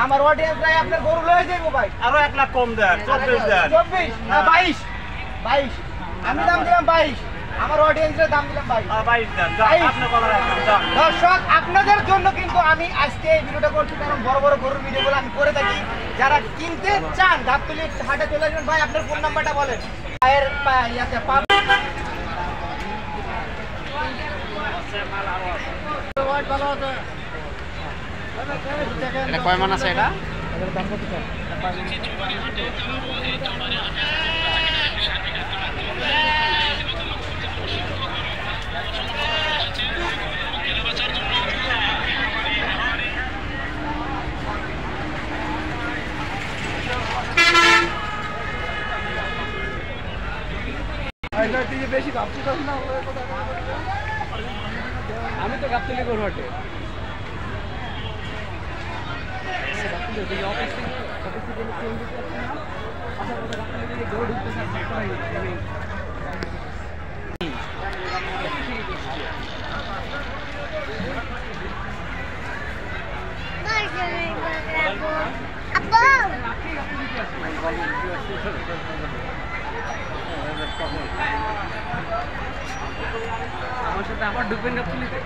আমার অডিয়েন্স ভাই আপনার গরু লয়ে যাবো ভাই, আরো 1 লাখ কম দেন, 24 দেন, 24 না 22, 22 আমি দাম দিলাম 22, আমার অডিয়েন্সের দাম দিলাম 22 দেন, আপনি বলার একদম। দর্শক আপনাদের জন্য কিন্তু আমি আজকে এই ভিডিওটা করছি, কারণ বড় বড় গরুর ভিডিওগুলো আমি করে থাকি। যারা কিনতে চান গাবতলী হাটে চলে আসবেন। ভাই আপনার ফোন নাম্বারটা বলেন। পায়ের ইয়াতে পা এটা কয় মান আছে এটা? বেশি ভাবছি না, আমি তো গাবতলী গরু হাটে আমার সাথে আবার ঢুকবেন গাবতলীতে।